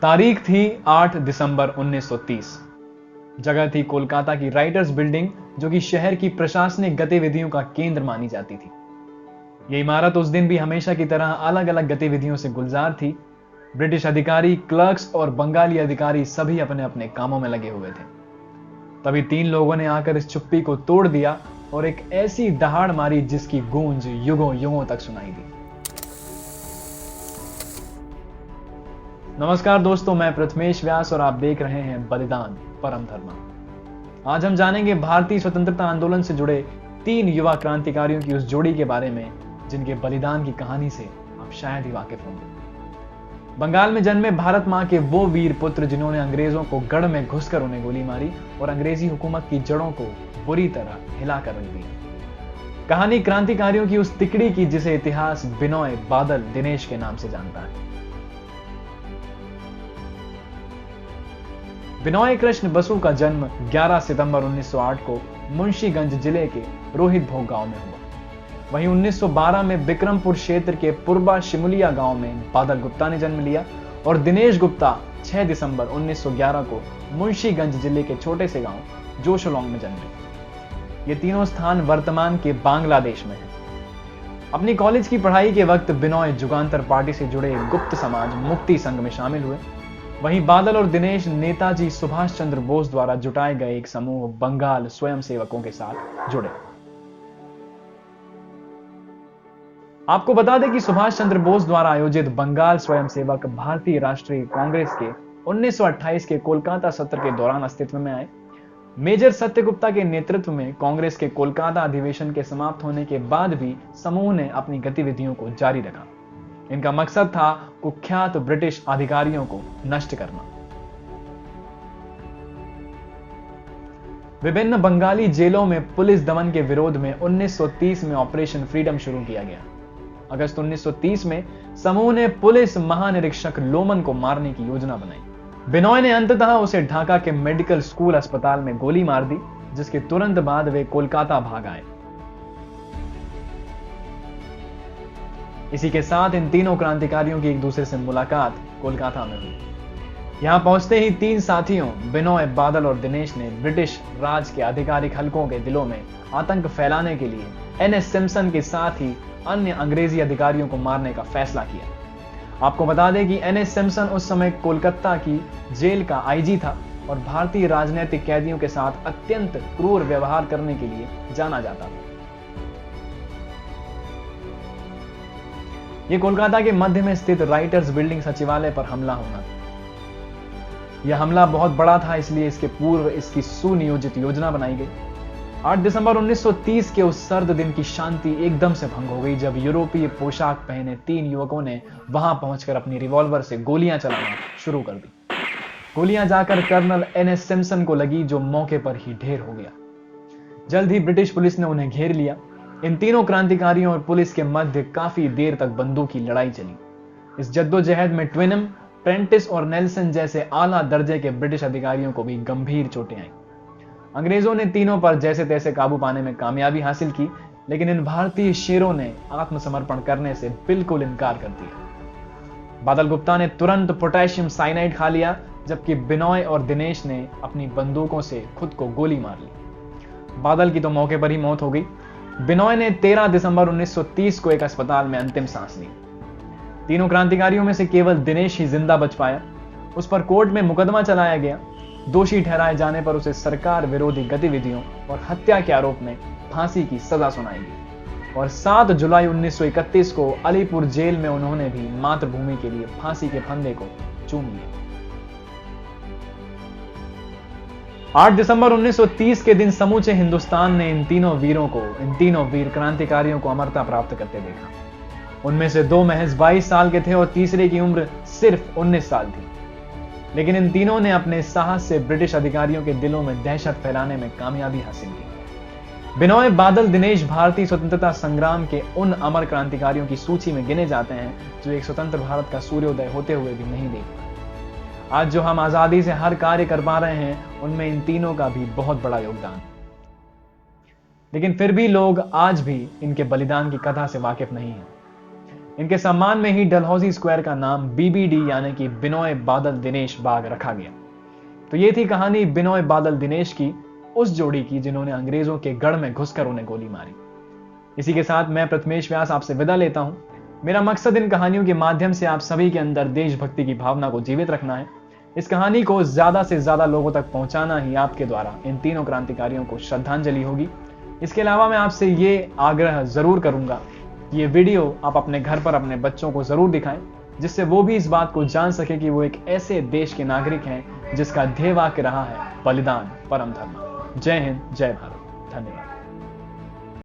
तारीख थी 8 दिसंबर 1930। जगह थी कोलकाता की राइटर्स बिल्डिंग, जो कि शहर की प्रशासनिक गतिविधियों का केंद्र मानी जाती थी। यह इमारत उस दिन भी हमेशा की तरह अलग अलग गतिविधियों से गुलजार थी। ब्रिटिश अधिकारी, क्लर्क्स और बंगाली अधिकारी सभी अपने अपने कामों में लगे हुए थे। तभी तीन लोगों ने आकर इस चुप्पी को तोड़ दिया और एक ऐसी दहाड़ मारी जिसकी गूंज युगों युगों तक सुनाई दी। नमस्कार दोस्तों, मैं प्रथमेश व्यास और आप देख रहे हैं बलिदान परम धर्म। आज हम जानेंगे भारतीय स्वतंत्रता आंदोलन से जुड़े तीन युवा क्रांतिकारियों की उस जोड़ी के बारे में जिनके बलिदान की कहानी से आप शायद ही वाकिफ होंगे। बंगाल में जन्मे भारत मां के वो वीर पुत्र जिन्होंने अंग्रेजों को गढ़ में घुसकर उन्हें गोली मारी और अंग्रेजी हुकूमत की जड़ों को बुरी तरह हिलाकर रख दिया। कहानी क्रांतिकारियों की उस तिकड़ी की जिसे इतिहास बिनोय, बादल, दिनेश के नाम से जानता है। बिनोय कृष्ण बसु का जन्म 11 सितंबर 1908 को मुंशीगंज जिले के रोहित भोग गांव में हुआ। वहीं 1912 में बिक्रमपुर क्षेत्र के पुरबा शिमुलिया गांव में बादल गुप्ता ने जन्म लिया और दिनेश गुप्ता 6 दिसंबर 1911 को मुंशीगंज जिले के छोटे से गांव जोशोलोंग में जन्मे। ये तीनों स्थान वर्तमान के बांग्लादेश में है। अपनी कॉलेज की पढ़ाई के वक्त बिनोय जुगांतर पार्टी से जुड़े गुप्त समाज मुक्ति संघ में शामिल हुए। वहीं बादल और दिनेश नेताजी सुभाष चंद्र बोस द्वारा जुटाए गए एक समूह बंगाल स्वयंसेवकों के साथ जुड़े। आपको बता दें कि सुभाष चंद्र बोस द्वारा आयोजित बंगाल स्वयंसेवक भारतीय राष्ट्रीय कांग्रेस के 1928 के कोलकाता सत्र के दौरान अस्तित्व में आए। मेजर सत्यगुप्ता के नेतृत्व में कांग्रेस के कोलकाता अधिवेशन के समाप्त होने के बाद भी समूह ने अपनी गतिविधियों को जारी रखा। इनका मकसद था कुख्यात ब्रिटिश अधिकारियों को नष्ट करना। विभिन्न बंगाली जेलों में पुलिस दमन के विरोध में 1930 में ऑपरेशन फ्रीडम शुरू किया गया। अगस्त 1930 में समूह ने पुलिस महानिरीक्षक लोमन को मारने की योजना बनाई। बिनोय ने अंततः उसे ढाका के मेडिकल स्कूल अस्पताल में गोली मार दी, जिसके तुरंत बाद वे कोलकाता भाग आए। इसी के साथ इन तीनों क्रांतिकारियों की एक दूसरे से मुलाकात कोलकाता में हुई। यहां पहुंचते ही तीन साथियों बिनोय, बादल और दिनेश ने ब्रिटिश राज के आधिकारिक हलकों के दिलों में आतंक फैलाने के लिए एनएस सिम्पसन के साथ ही अन्य अंग्रेजी अधिकारियों को मारने का फैसला किया। आपको बता दें कि एनएस सिम्पसन उस समय कोलकाता की जेल का आईजी था और भारतीय राजनीतिक कैदियों के साथ अत्यंत क्रूर व्यवहार करने के लिए जाना जाता था। यह कोलकाता के मध्य में स्थित राइटर्स बिल्डिंग सचिवालय पर हमला होना था। यह हमला बहुत बड़ा था, इसलिए इसके पूर्व इसकी सुनियोजित योजना बनाई गई। 8 दिसंबर 1930 के उस सर्द दिन की शांति एकदम से भंग हो गई जब यूरोपीय पोशाक पहने तीन युवकों ने वहां पहुंचकर अपनी रिवॉल्वर से गोलियां चलाना शुरू कर दी। गोलियां जाकर कर्नल एनएस सिम्पसन को लगी, जो मौके पर ही ढेर हो गया। जल्द ही ब्रिटिश पुलिस ने उन्हें घेर लिया। इन तीनों क्रांतिकारियों और पुलिस के मध्य काफी देर तक बंदूक की लड़ाई चली। इस जद्दोजहद में ट्विनम, प्रेंटिस और नेल्सन जैसे आला दर्जे के ब्रिटिश अधिकारियों को भी गंभीर चोटें आईं। अंग्रेजों ने तीनों पर जैसे तैसे काबू पाने में कामयाबी हासिल की, लेकिन इन भारतीय शेरों ने आत्मसमर्पण करने से बिल्कुल इनकार कर दिया। बादल गुप्ता ने तुरंत पोटेशियम साइनाइड खा लिया, जबकि बिनोय और दिनेश ने अपनी बंदूकों से खुद को गोली मार ली। बादल की तो मौके पर ही मौत हो गई। बिनोय ने 13 दिसंबर 1930 को एक अस्पताल में अंतिम सांस ली। तीनों क्रांतिकारियों में से केवल दिनेश ही जिंदा बच पाया। उस पर कोर्ट में मुकदमा चलाया गया। दोषी ठहराए जाने पर उसे सरकार विरोधी गतिविधियों और हत्या के आरोप में फांसी की सजा सुनाई गई और 7 जुलाई 1931 को अलीपुर जेल में उन्होंने भी मातृभूमि के लिए फांसी के फंदे को चूम लिया। 8 दिसंबर 1930 के दिन समूचे हिंदुस्तान ने इन तीनों वीर क्रांतिकारियों को अमरता प्राप्त करते देखा। उनमें से दो महज 22 साल के थे और तीसरे की उम्र सिर्फ 19 साल थी। लेकिन इन तीनों ने अपने साहस से ब्रिटिश अधिकारियों के दिलों में दहशत फैलाने में कामयाबी हासिल की। बिनोय, बादल, दिनेश भारतीय स्वतंत्रता संग्राम के उन अमर क्रांतिकारियों की सूची में गिने जाते हैं जो एक स्वतंत्र भारत का सूर्योदय होते हुए भी नहीं देख पाए। आज जो हम आजादी से हर कार्य कर पा रहे हैं, उनमें इन तीनों का भी बहुत बड़ा योगदान। लेकिन फिर भी लोग आज भी इनके बलिदान की कथा से वाकिफ नहीं है। इनके सम्मान में ही डलहौजी स्क्वायर का नाम बीबीडी यानी कि बिनोय बादल दिनेश बाग रखा गया। तो ये थी कहानी बिनोय बादल दिनेश की, उस जोड़ी की जिन्होंने अंग्रेजों के गढ़ में घुसकर उन्हें गोली मारी। इसी के साथ मैं प्रथमेश व्यास आपसे विदा लेता हूं। मेरा मकसद इन कहानियों के माध्यम से आप सभी के अंदर देशभक्ति की भावना को जीवित रखना है। इस कहानी को ज्यादा से ज्यादा लोगों तक पहुंचाना ही आपके द्वारा इन तीनों क्रांतिकारियों को श्रद्धांजलि होगी। इसके अलावा मैं आपसे ये आग्रह जरूर करूंगा कि ये वीडियो आप अपने घर पर अपने बच्चों को जरूर दिखाएं, जिससे वो भी इस बात को जान सके कि वो एक ऐसे देश के नागरिक हैं जिसका ध्येय वाक्य रहा है बलिदान परम धर्म। जय हिंद, जय भारत, धन्यवाद।